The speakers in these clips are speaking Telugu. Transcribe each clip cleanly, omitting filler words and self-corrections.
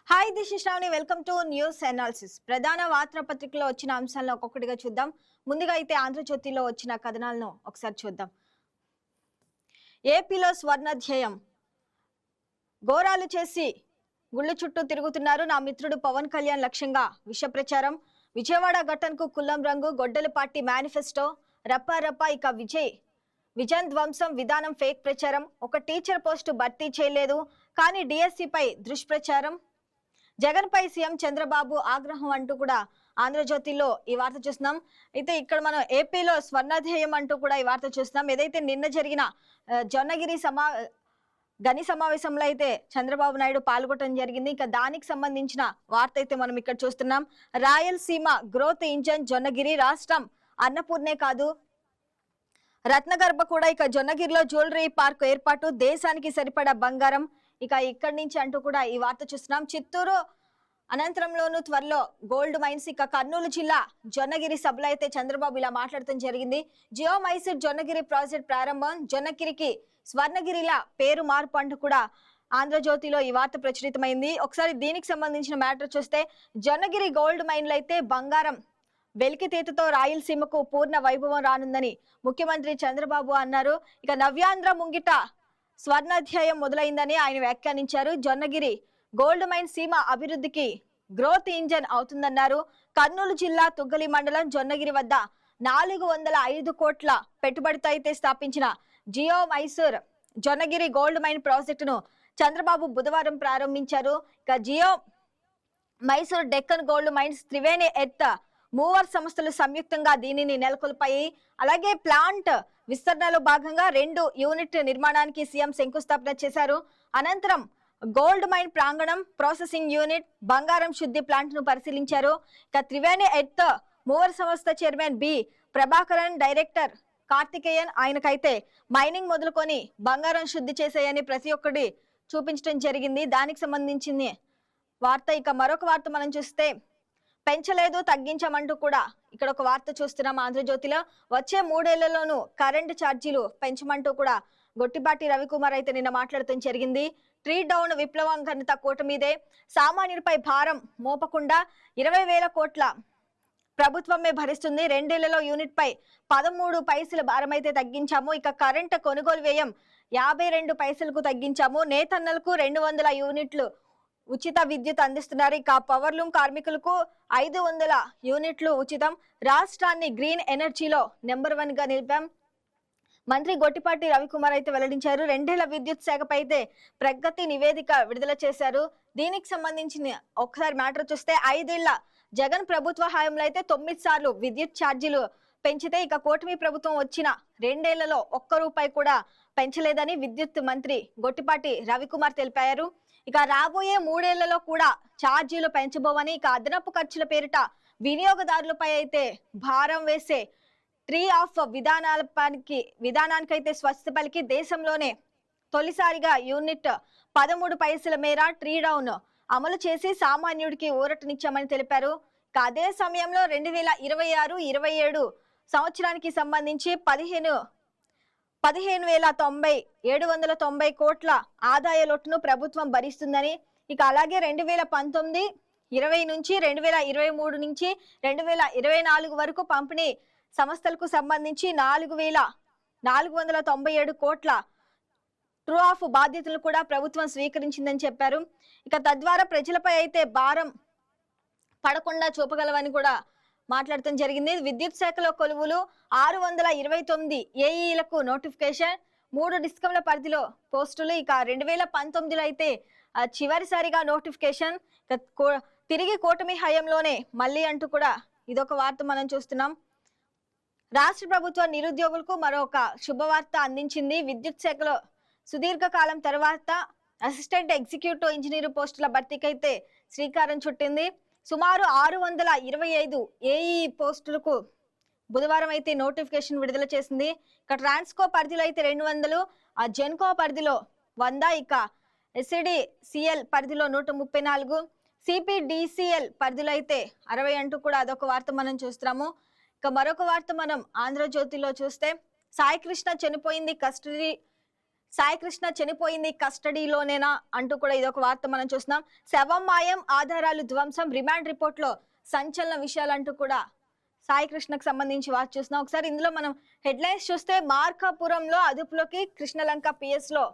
Hi this is Sravani welcome to news analysis. ప్రధాన వార్తాపత్రికలో వచ్చిన అంశాలను ఒక్కొక్కటిగా చూద్దాం. ముందుగా అయితే ఆంధ్రజ్యోతిలో వచ్చిన కథనాలను ఒకసారి చూద్దాం. ఏపీలో స్వర్ణాధ్యాయం, ఘోరాలు చేసి గుళ్ళు చుట్టూ తిరుగుతున్నారు నా మిత్రుడు పవన్ కళ్యాణ్ లక్ష్యంగా విష ప్రచారం. విజయవాడ ఘటనకు కుల్లం రంగు, గొడ్డలి పార్టీ మేనిఫెస్టో, రప్ప ఇక విజన్ ధ్వంసం విధానం ఫేక్ ప్రచారం, ఒక టీచర్ పోస్టు భర్తీ చేయలేదు కానీ డిఎస్సిపై దుష్ప్రచారం, జగన్ పై సీఎం చంద్రబాబు ఆగ్రహం అంటూ కూడా ఆంధ్రజ్యోతిలో ఈ వార్త చూస్తున్నాం. అయితే ఇక్కడ మనం ఏపీలో స్వర్ణాధ్యాయం అంటూ కూడా ఈ వార్త చూస్తున్నాం. ఏదైతే నిన్న జరిగిన జొన్నగిరి గని సమావేశంలో అయితే చంద్రబాబు నాయుడు పాల్గొనడం జరిగింది. ఇక దానికి సంబంధించిన వార్త అయితే మనం ఇక్కడ చూస్తున్నాం. రాయలసీమ గ్రోత్ ఇంజన్ జొన్నగిరి, రాష్ట్రం అన్నపూర్ణే కాదు రత్నగర్భ కూడా. ఇక జొన్నగిరిలో జ్యువెలరీ పార్క్ ఏర్పాటు, దేశానికి సరిపడా బంగారం. ఇక ఇక్కడి నుంచి అంటూ కూడా ఈ వార్త చూస్తున్నాం. చిత్తూరు అనంతరంలోను త్వరలో గోల్డ్ మైన్స్. ఇక కర్నూలు జిల్లా జొన్నగిరి సభలో అయితే చంద్రబాబు ఇలా మాట్లాడటం జరిగింది. జియో మైసూర్ జొన్నగిరి ప్రాజెక్ట్ ప్రారంభం, జొన్నగిరికి స్వర్ణగిరిలా పేరు మార్పు అంటూ కూడా ఆంధ్రజ్యోతిలో ఈ వార్త ప్రచురితమైంది. ఒకసారి దీనికి సంబంధించిన మ్యాటర్ చూస్తే, జొన్నగిరి గోల్డ్ మైన్లు అయితే బంగారం వెలికితీతతో రాయలసీమకు పూర్ణ వైభవం రానుందని ముఖ్యమంత్రి చంద్రబాబు అన్నారు. ఇక నవ్యాంధ్ర ముంగిట స్వర్ణాధ్యాయం మొదలైందని ఆయన వ్యాఖ్యానించారు. జొన్నగిరి గోల్డ్ మైన్ సీమ అభివృద్ధికి గ్రోత్ ఇంజన్ అవుతుందన్నారు. కర్నూలు జిల్లా తుగ్గలి మండలం జొన్నగిరి వద్ద 405 కోట్ల పెట్టుబడితో అయితే స్థాపించిన Geo Mysore Jonnagiri gold mine ప్రాజెక్టును చంద్రబాబు బుధవారం ప్రారంభించారు. ఇక Geo Mysore Deccan gold mines, Triveni earth mover సంస్థలు సంయుక్తంగా దీనిని నెలకొల్పాయి. అలాగే ప్లాంట్ విస్తరణలో భాగంగా 2 యూనిట్ నిర్మాణానికి సీఎం శంకుస్థాపన చేశారు. అనంతరం గోల్డ్ మైన్ ప్రాంగణం, ప్రాసెసింగ్ యూనిట్, బంగారం శుద్ధి ప్లాంట్ ను పరిశీలించారు. ఇక త్రివేణి ఎర్త్ మూవర్ సంస్థ chairman B Prabhakaran, director Karthikeyan ఆయనకైతే మైనింగ్ మొదలుకొని బంగారం శుద్ధి చేసేయని ప్రతి ఒక్కటి చూపించడం జరిగింది. దానికి సంబంధించింది వార్త. ఇక మరొక వార్త మనం చూస్తే, పెంచలేదు తగ్గించమంటూ కూడా ఇక్కడ ఒక వార్త చూస్తున్నాం ఆంధ్రజ్యోతిలో. వచ్చే 3 ఏళ్లలోనూ కరెంటు ఛార్జీలు పెంచమంటూ కూడా గొట్టిపాటి రవికుమార్ అయితే నిన్న మాట్లాడటం జరిగింది. ట్రీ డౌన్ విప్లవం ఘనత కూటమిదే, సామాన్యుడిపై భారం మోపకుండా 20,000 కోట్ల ప్రభుత్వమే భరిస్తుంది. 2 ఏళ్లలో యూనిట్ పై 13 పైసల భారం అయితే తగ్గించాము. ఇక కరెంటు కొనుగోలు వ్యయం 52 పైసలకు తగ్గించాము. నేతన్నలకు 200 యూనిట్లు ఉచిత విద్యుత్ అందిస్తున్నారు. ఇక పవర్లూమ్ కార్మికులకు 500 యూనిట్లు ఉచితం. రాష్ట్రాన్ని గ్రీన్ ఎనర్జీలో నెంబర్ 1 గా నిలిపాం. మంత్రి గొట్టిపాటి రవికుమార్ అయితే వెల్లడించారు. 2 ఏళ్ల విద్యుత్ శాఖపై అయితే ప్రగతి నివేదిక విడుదల చేశారు. దీనికి సంబంధించిన ఒకసారి మ్యాటర్ చూస్తే, 5 ఏళ్ల జగన్ ప్రభుత్వ హయాంలో అయితే 9 సార్లు విద్యుత్ ఛార్జీలు పెంచితే, ఇక కూటమి ప్రభుత్వం వచ్చిన 2 ఏళ్లలో ఒక్క రూపాయి కూడా పెంచలేదని విద్యుత్ మంత్రి గొట్టిపాటి రవికుమార్ తెలిపారు. ఇక రాబోయే 3 ఏళ్లలో కూడా ఛార్జీలు పెంచబోవని, ఇక అదనపు ఖర్చుల పేరిట వినియోగదారులపై అయితే భారం వేసే ట్రీ ఆఫ్ విధానానికైతే స్వస్తి పలికి దేశంలోనే తొలిసారిగా యూనిట్ 13 పైసల మేర ట్రీ డౌన్ అమలు చేసి సామాన్యుడికి ఊరటనిచ్చామని తెలిపారు. ఇక అదే సమయంలో 2026-27 సంవత్సరానికి సంబంధించి 15,790 కోట్ల ఆదాయ లోటును ప్రభుత్వం భరిస్తుందని, ఇక అలాగే 2019-20 నుంచి 2023 నుంచి 2024 వరకు పంపిణీ సంస్థలకు సంబంధించి 4,497 కోట్ల ట్రూ ఆఫ్ బాధ్యతలు కూడా ప్రభుత్వం స్వీకరించిందని చెప్పారు. ఇక తద్వారా ప్రజలపై అయితే భారం పడకుండా చూపగలవని కూడా మాట్లాడటం జరిగింది. విద్యుత్ శాఖలో కొలువులు 629 ఏఈలకు నోటిఫికేషన్, 3 డిస్కంల పరిధిలో పోస్టులు. ఇక 2019లో అయితే చివరిసారిగా నోటిఫికేషన్. తిరిగి కూటమి హయాంలోనే మళ్ళీ అంటూ కూడా ఇదొక వార్త మనం చూస్తున్నాం. రాష్ట్ర ప్రభుత్వ నిరుద్యోగులకు మరొక శుభవార్త అందించింది. విద్యుత్ శాఖలో సుదీర్ఘకాలం తర్వాత అసిస్టెంట్ ఎగ్జిక్యూటివ్ ఇంజనీర్ పోస్టుల భర్తీకైతే శ్రీకారం చుట్టింది. సుమారు 625 ఏఈ పోస్టులకు బుధవారం అయితే నోటిఫికేషన్ విడుదల చేసింది. ఇక ట్రాన్స్కో పరిధిలో అయితే 200, జెన్కో పరిధిలో 100, ఇక ఎస్సిడిసిఎల్ పరిధిలో 134, సిపిడిసిఎల్ పరిధిలో అయితే 60 అంటూ కూడా అదొక వార్త మనం చూస్తున్నాము. ఇక మరొక వార్త మనం ఆంధ్రజ్యోతిలో చూస్తే, సాయి కృష్ణ చనిపోయింది కస్టడీ సాయి కృష్ణ చనిపోయింది కస్టడీలోనేనా అంటూ కూడా ఇదొక వార్త మనం చూస్తున్నాం. శవం మాయం, ఆధారాలు ధ్వంసం, రిమాండ్ రిపోర్ట్ లో సంచలన విషయాలంటూ కూడా సాయి కృష్ణకు సంబంధించి వార్త చూస్తున్నాం. ఒకసారి ఇందులో మనం హెడ్లైన్స్ చూస్తే, మార్కాపురంలో అదుపులోకి కృష్ణలంక పిఎస్ లో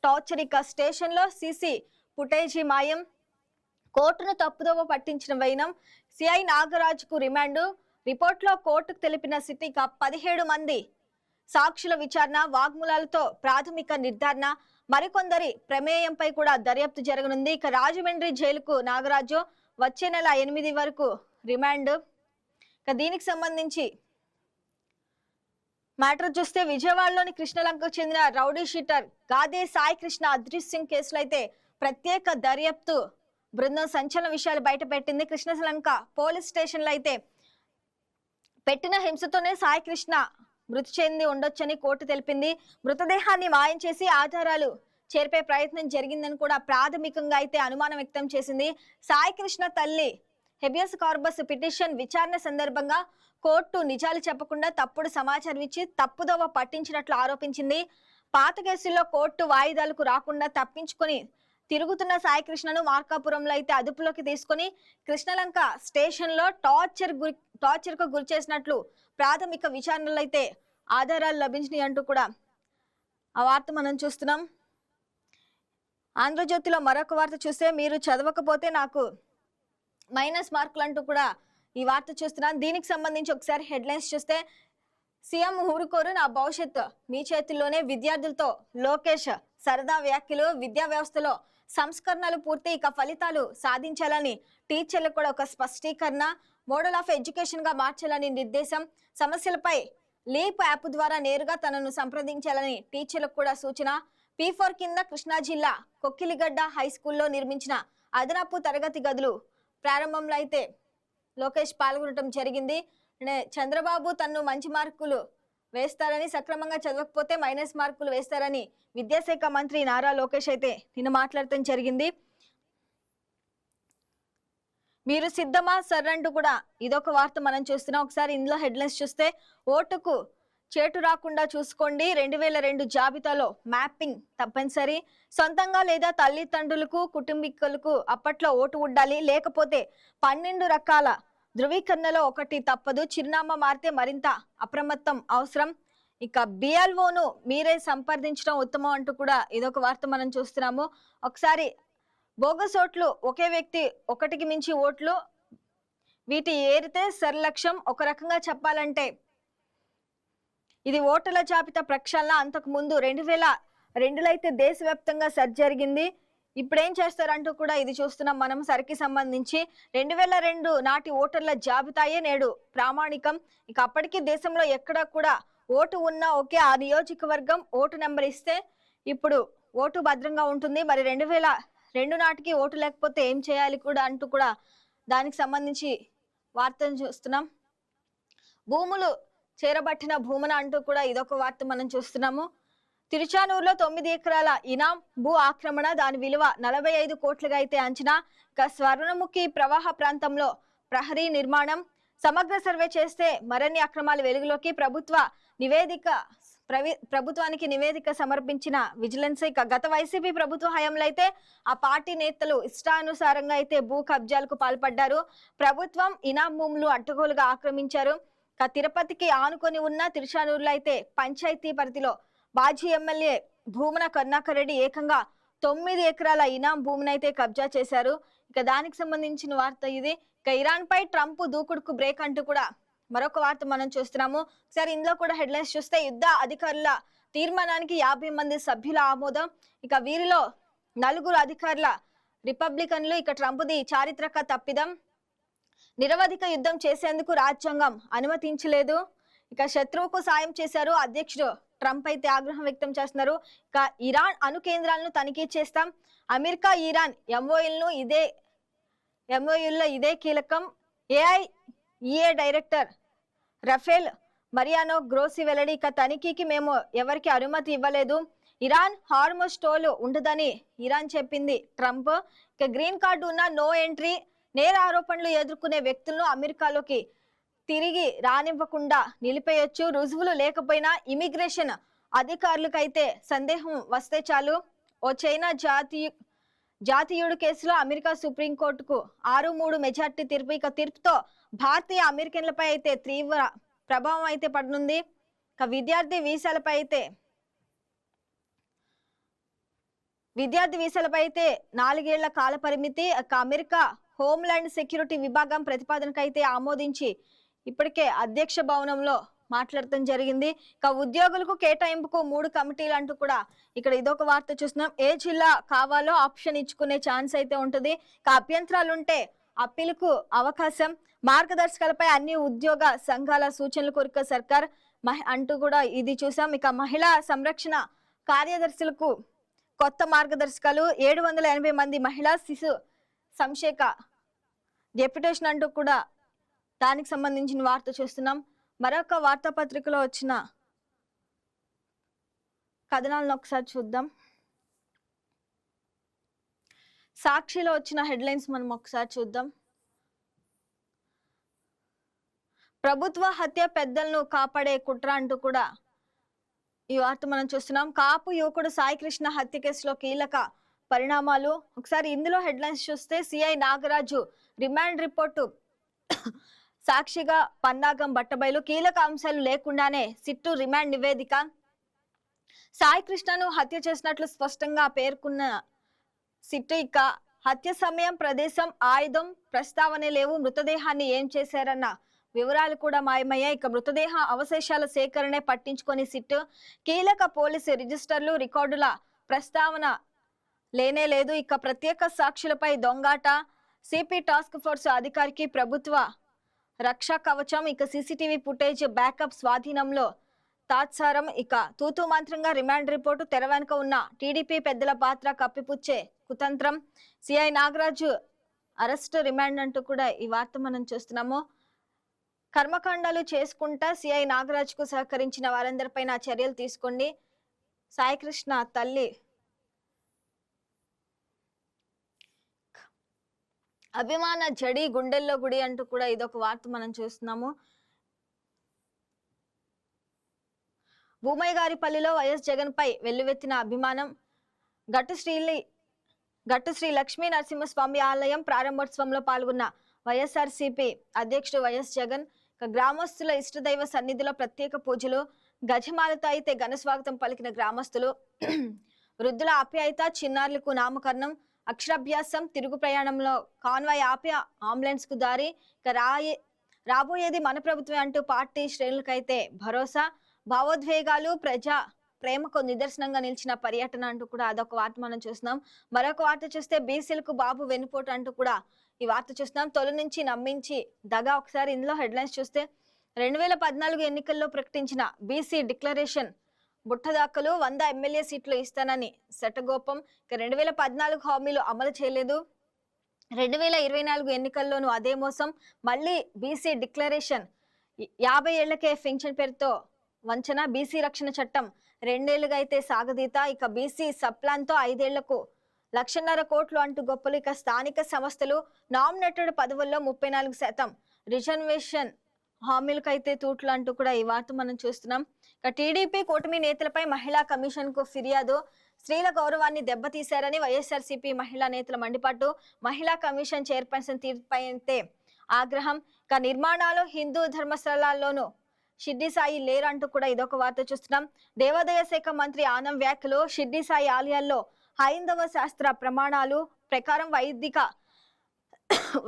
టార్చర్. ఇక స్టేషన్ లో సీసీ ఫుటేజీ మాయం, కోర్టును తప్పుదోవ పట్టించిన వైనం, సిఐ నాగరాజుకు రిమాండ్. రిపోర్ట్ లో కోర్టుకు తెలిపిన సిటీ 17 మంది సాక్షుల విచారణ, వాగ్మూలాలతో ప్రాథమిక నిర్ధారణ, మరికొందరి ప్రమేయంపై కూడా దర్యాప్తు జరగనుంది. ఇక రాజమండ్రి జైలుకు నాగరాజు వచ్చే నెల 8 వరకు రిమాండ్. ఇక దీనికి సంబంధించి మ్యాటర్ చూస్తే, విజయవాడలోని కృష్ణలంకకు చెందిన రౌడీ షీటర్ గాదే సాయి కృష్ణ అదృశ్యం కేసులో అయితే ప్రత్యేక దర్యాప్తు బృందం సంచలన విషయాలు బయట పెట్టింది. కృష్ణలంక పోలీస్ స్టేషన్ లో అయితే పెట్టిన హింసతోనే సాయి కృష్ణ మృతి చెంది ఉండొచ్చని కోర్టు తెలిపింది. మృతదేహాన్ని మాయం చేసి ఆధారాలు చేర్పే ప్రయత్నం జరిగిందని కూడా ప్రాథమికంగా అయితే అనుమానం వ్యక్తం చేసింది. సాయి కృష్ణ తల్లి హెబియస్ కార్పస్ పిటిషన్ విచారణ సందర్భంగా కోర్టు నిజాలు చెప్పకుండా తప్పుడు సమాచారం ఇచ్చి తప్పుదోవ పట్టించినట్లు ఆరోపించింది. పాత కేసుల్లో కోర్టు వాయిదాలకు రాకుండా తప్పించుకొని తిరుగుతున్న సాయి కృష్ణను మార్కాపురంలో అయితే అదుపులోకి తీసుకొని కృష్ణలంక స్టేషన్ లో టార్చర్ కు గురి చేసినట్లు ప్రాథమిక విచారణలో అయితే ఆధారాలు లభించినాయి అంటూ కూడా ఆ వార్త మనం చూస్తున్నాం. ఆంధ్రజ్యోతిలో మరొక వార్త చూస్తే, మీరు చదవకపోతే నాకు మైనస్ మార్కులు అంటూ కూడా ఈ వార్త చూస్తున్నాం. దీనికి సంబంధించి ఒకసారి హెడ్లైన్స్ చూస్తే, సీఎం ఊరుకోరు, నా భవిష్యత్తు మీ చేతుల్లోనే, విద్యార్థులతో లోకేష్ సరదా వ్యాఖ్యలు, విద్యా వ్యవస్థలో సంస్కరణలు పూర్తి, ఇక ఫలితాలు సాధించాలని టీచర్లకు కూడా ఒక స్పష్టీకరణ, మోడల్ ఆఫ్ ఎడ్యుకేషన్ గా మార్చాలని నిర్దేశం, సమస్యలపై లీప్ యాప్ ద్వారా నేరుగా తనను సంప్రదించాలని టీచర్లకు కూడా సూచన. P4 కింద కృష్ణా జిల్లా కొక్కిలిగడ్డ హై స్కూల్లో నిర్మించిన అదనపు తరగతి గదులు ప్రారంభంలో అయితే లోకేష్ పాల్గొనడం జరిగింది. చంద్రబాబు తన్ను మంచి మార్కులు వేస్తారని, సక్రమంగా చదవకపోతే మైనస్ మార్కులు వేస్తారని విద్యాశాఖ మంత్రి నారా లోకేష్ అయితే నిన్న మాట్లాడటం జరిగింది. మీరు సిద్ధమా సర్ అంటూ కూడా ఇదొక వార్త మనం చూస్తున్నాం. ఒకసారి ఇందులో హెడ్లైన్స్ చూస్తే, ఓటుకు చేటు రాకుండా చూసుకోండి, 2002 జాబితాలో మ్యాపింగ్ తప్పనిసరి, సొంతంగా లేదా తల్లిదండ్రులకు కుటుంబీకులకు అప్పట్లో ఓటు ఉండాలి, లేకపోతే 12 రకాల ధృవీకరణలో ఒకటి తప్పదు, చిరునామా మారితే మరింత అప్రమత్తం అవసరం, ఇక బిఎల్ఓను మీరే సంప్రదించడం ఉత్తమం అంటూ కూడా ఇదొక వార్త మనం చూస్తున్నాము. ఒకసారి బోగస్ ఓట్లు, ఒకే వ్యక్తి ఒకటికి మించి ఓట్లు, వీటి ఏరితే సర్లక్ష్యం. ఒక రకంగా చెప్పాలంటే ఇది ఓటర్ల జాబితా ప్రక్షాళన. అంతకు ముందు 2002లో అయితే దేశవ్యాప్తంగా సర్చ్ జరిగింది. ఇప్పుడు ఏం చేస్తారంటూ కూడా ఇది చూస్తున్నాం మనం. సరికి సంబంధించి 2002 నాటి ఓటర్ల జాబితాయే నేడు ప్రామాణికం. ఇక అప్పటికి దేశంలో ఎక్కడ కూడా ఓటు ఉన్నా ఓకే, ఆ నియోజకవర్గం ఓటు నెంబర్ ఇస్తే ఇప్పుడు ఓటు భద్రంగా ఉంటుంది. మరి 2002 నాటికి ఓటు లేకపోతే ఏం చేయాలి కూడా అంటూ కూడా దానికి సంబంధించి వార్తను చూస్తున్నాం. భూములు చేరబట్టిన భూమున అంటూ కూడా ఇదొక వార్త మనం చూస్తున్నాము. తిరుచానూరులో 9 ఎకరాల ఇనాం భూ ఆక్రమణ, దాని విలువ 45 కోట్లుగా అయితే అంచనా. ఇక స్వర్ణముఖి ప్రవాహ ప్రాంతంలో ప్రహరీ నిర్మాణం, సమగ్ర సర్వే చేస్తే మరిన్ని అక్రమాలు వెలుగులోకి, ప్రభుత్వానికి నివేదిక సమర్పించిన విజిలెన్స్. ఇక గత వైసీపీ ప్రభుత్వ హయాంలో అయితే ఆ పార్టీ నేతలు ఇష్టానుసారంగా అయితే భూ కబ్జాలకు పాల్పడ్డారు. ప్రభుత్వం ఇనాం భూములు అడ్డగోలుగా ఆక్రమించారు. ఇక తిరుపతికి ఆనుకొని ఉన్న తిరుచానూరులో అయితే పంచాయతీ పరిధిలో మాజీ ఎమ్మెల్యే భూమన కరుణాకర్ రెడ్డి ఏకంగా 9 ఎకరాల ఇనాం భూమినైతే కబ్జా చేశారు. ఇక దానికి సంబంధించిన వార్త ఇది. ఇక ఇరాన్ పై ట్రంప్ దూకుడుకు బ్రేక్ అంటూ కూడా మరొక వార్త మనం చూస్తున్నాము. సరే, ఇందులో కూడా హెడ్లైన్స్ చూస్తే, యుద్ధ అధికారుల తీర్మానానికి 50 మంది సభ్యుల ఆమోదం. ఇక వీరిలో 4 అధికారుల రిపబ్లికన్లు. ఇక ట్రంప్ది చారిత్రక తప్పిదం, నిరవధిక యుద్ధం చేసేందుకు రాజ్యాంగం అనుమతించలేదు. ఇక శత్రువుకు సాయం చేశారు అధ్యక్షుడు ట్రంప్ అయితే ఆగ్రహం వ్యక్తం చేస్తున్నారు. ఇక ఇరాన్ అణు కేంద్రాలను తనిఖీ చేస్తాం, అమెరికా ఇరాన్ ఎంఓయూల్లో ఇదే కీలకం. ఏఐఈఏ డైరెక్టర్ రఫేల్ మరియానో గ్రోసి వెల్లడి. ఇక తనిఖీకి మేము ఎవరికి అనుమతి ఇవ్వలేదు, ఇరాన్ హార్మోజ్ టోల్ ఉండదని ఇరాన్ చెప్పింది ట్రంప్. ఇక గ్రీన్ కార్డు ఉన్న నో ఎంట్రీ, నేర ఆరోపణలు ఎదుర్కొనే వ్యక్తులను అమెరికాలోకి తిరిగి రానివ్వకుండా నిలిపేయొచ్చు, రుజువులు లేకపోయినా ఇమిగ్రేషన్ అధికారులకైతే సందేహం వస్తే చాలు ఓ చైనా జాతీయుడు కేసులో అమెరికా సుప్రీంకోర్టుకు 6-3 మెజార్టీ తీర్పు. ఇక తీర్పుతో భారతీయ అమెరికన్లపై అయితే తీవ్ర ప్రభావం అయితే పడనుంది. ఇక విద్యార్థి వీసాలపై అయితే 4 ఏళ్ల కాల పరిమితి. అమెరికా హోమ్లాండ్ సెక్యూరిటీ విభాగం ప్రతిపాదనకైతే ఆమోదించి ఇప్పటికే అధ్యక్ష భవనంలో మాట్లాడటం జరిగింది. ఇక ఉద్యోగులకు కేటాయింపుకు 3 కమిటీలు అంటూ కూడా ఇక్కడ ఇదొక వార్త చూస్తున్నాం. ఏ జిల్లా కావాలో ఆప్షన్ ఇచ్చుకునే ఛాన్స్ అయితే ఉంటుంది. ఇక అభ్యంతరాలు ఉంటే అప్పీలుకు అవకాశం. మార్గదర్శకాలపై అన్ని ఉద్యోగ సంఘాల సూచనలు కోరిక సర్కార్ అంటూ కూడా ఇది చూసాం. ఇక మహిళా సంరక్షణ కార్యదర్శులకు కొత్త మార్గదర్శకాలు. 780 మంది మహిళా శిశు సంక్షేమ డెప్యుటేషన్ అంటూ కూడా దానికి సంబంధించిన వార్త చూస్తున్నాం. మరొక వార్తాపత్రికలో వచ్చిన కథనాలను ఒకసారి చూద్దాం. సాక్షిలో వచ్చిన హెడ్లైన్స్ మనం ఒకసారి చూద్దాం. ప్రభుత్వ హత్య పెద్దలను కాపాడే కుట్ర అంటూ కూడా ఈ వార్త మనం చూస్తున్నాం. కాపు యువకుడు సాయి కృష్ణ హత్య కేసులో కీలక పరిణామాలు. ఒకసారి ఇందులో హెడ్లైన్స్ చూస్తే సిఐ నాగరాజు రిమాండ్ రిపోర్టు సాక్షిగా పన్నాగం బట్టబయలు. కీలక అంశాలు లేకుండానే సిట్టు రిమాండ్ నివేదిక. సాయి కృష్ణను హత్య చేసినట్లు స్పష్టంగా పేర్కొన్న సిట్టు. ఇక హత్య సమయం, ప్రదేశం, ఆయుధం ప్రస్తావనే లేవు. మృతదేహాన్ని ఏం చేశారన్న వివరాలు కూడా మాయమయ్యాయి. ఇక మృతదేహ అవశేషాల సేకరణే పట్టించుకొని సిట్టు. కీలక పోలీసు రిజిస్టర్లు, రికార్డుల ప్రస్తావన లేనే లేదు. ఇక ప్రత్యేక సాక్షులపై దొంగాట. సిపి టాస్క్ ఫోర్స్ అధికారికి ప్రభుత్వ రక్షా కవచం. ఇక సీసీటీవీ ఫుటేజ్ బ్యాకప్ స్వాధీనంలో తాత్సారం. ఇక తూతూ మంత్రంగా రిమాండ్ రిపోర్టు. తెర వెనుక ఉన్న టీడీపీ పెద్దల పాత్ర కప్పిపుచ్చే కుతంత్రం. సిఐ నాగరాజు అరెస్ట్, రిమాండ్ అంటూ కూడా ఈ వార్త మనం చూస్తున్నాము. కర్మకాండాలు చేసుకుంటా సిఐ నాగరాజుకు సహకరించిన వారందరిపైన చర్యలు తీసుకోండి. సాయికృష్ణ తల్లి అభిమాన జడి గుండెల్లో గుడి అంటూ కూడా ఇదొక వార్త మనం చూస్తున్నాము. భూమయ్య గారి పల్లిలో వైఎస్ జగన్ పై వెల్లువెత్తిన అభిమానం. గట్టు శ్రీ లక్ష్మీ నరసింహస్వామి ఆలయం ప్రారంభోత్సవంలో పాల్గొన్న వైఎస్ఆర్సీపీ అధ్యక్షుడు వైఎస్ జగన్. గ్రామస్తుల ఇష్టదైవ సన్నిధిలో ప్రత్యేక పూజలు. గజమాలతో అయితే ఘన స్వాగతం పలికిన గ్రామస్తులు. వృద్ధుల ఆప్యాయత, చిన్నారులకు నామకరణం, అక్షరాభ్యాసం, తిరుగు ప్రయాణంలో కాన్వాయ్ ఆపి అంబులెన్స్ కు దారి. రాబోయేది మన ప్రభుత్వం అంటూ పార్టీ శ్రేణులకైతే భరోసా. భావోద్వేగాలు, ప్రజా ప్రేమకు నిదర్శనంగా నిలిచిన పర్యటన అంటూ కూడా అదొక వార్త మనం చూస్తున్నాం. మరొక వార్త చూస్తే బీసీలకు బాబు వెన్నుపోటు అంటూ కూడా ఈ వార్త చూస్తున్నాం. తొలి నుంచి నమ్మించి దగా. ఒకసారి ఇందులో హెడ్లైన్స్ చూస్తే 2014 ఎన్నికల్లో ప్రకటించిన బీసీ డిక్లరేషన్ బుట్టదాఖలు. 100 ఎమ్మెల్యే సీట్లు ఇస్తానని శటగోపం. 2014 హామీలు అమలు చేయలేదు. 2024 ఎన్నికల్లోనూ అదే మోసం. మళ్ళీ బీసీ డిక్లరేషన్. 50 ఏళ్లకే పెన్షన్ పేరుతో వంచన. బీసీ రక్షణ చట్టం 2 ఏళ్లుగా అయితే సాగదీత. ఇక బీసీ సప్లాన్ తో 5 ఏళ్లకు 1,50,000 కోట్లు అంటూ గొప్పలు. ఇక స్థానిక సంస్థలు నామినేటెడ్ పదవుల్లో 34% రిజర్వేషన్. హామీలకైతే తూట్లు అంటూ కూడా ఈ వార్త మనం చూస్తున్నాం. ఇక టీడీపీ కూటమి నేతలపై మహిళా కమిషన్ కు ఫిర్యాదు. స్త్రీల గౌరవాన్ని దెబ్బతీశారని వైఎస్ఆర్సీపీ మహిళా నేతల మండిపాటు. మహిళా కమిషన్ చైర్పర్సన్ తీర్పుపై అయితే ఆగ్రహం. ఇక నిర్మాణాలు హిందూ ధర్మస్థలాల్లోనూ షిర్డీ సాయి లేరంటూ కూడా ఇదొక వార్త చూస్తున్నాం. దేవాదాయ శాఖ మంత్రి ఆనం వ్యాఖ్యలు. షిర్డీ సాయి ఆలయాల్లో హైందవ శాస్త్ర ప్రమాణాలు ప్రకారం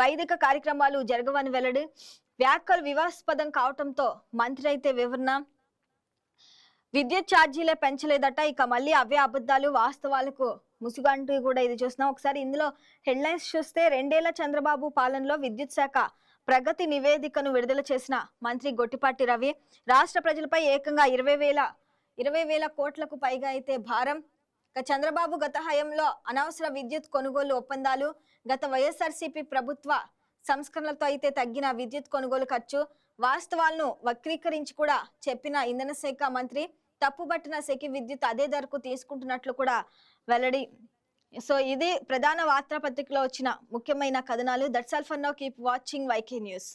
వైదిక కార్యక్రమాలు జరగవని వెల్లడి. వ్యాఖ్యలు వివాదాస్పదం కావటంతో మంత్రి అయితే వివరణ. విద్యుత్ ఛార్జీలే పెంచలేదట. ఇక మళ్ళీ అవే అబద్ధాలు, వాస్తవాలకు ముసుగంటూ కూడా ఇది చూస్తున్నాం. ఒకసారి ఇందులో హెడ్లైన్స్ చూస్తే 2 ఏళ్ల చంద్రబాబు పాలనలో విద్యుత్ శాఖ ప్రగతి నివేదికను విడుదల చేసిన మంత్రి గొట్టిపాటి రవి. రాష్ట్ర ప్రజలపై ఏకంగా 20,000 కోట్లకు పైగా అయితే భారం. చంద్రబాబు గత హయాంలో అనవసర విద్యుత్ కొనుగోలు ఒప్పందాలు. గత వైఎస్ఆర్సీపీ ప్రభుత్వ సంస్కరణలతో అయితే తగ్గిన విద్యుత్ కొనుగోలు ఖర్చు. వాస్తవాలను వక్రీకరించి కూడా చెప్పిన ఇంధన శాఖ మంత్రి. తప్పుబట్టిన సెకి విద్యుత్ అదే ధరకు తీసుకుంటున్నట్లు కూడా వెల్లడి. సో ఇది ప్రధాన వార్తాపత్రికలో వచ్చిన ముఖ్యమైన కథనాలు. That's all for now. Keep watching YK news.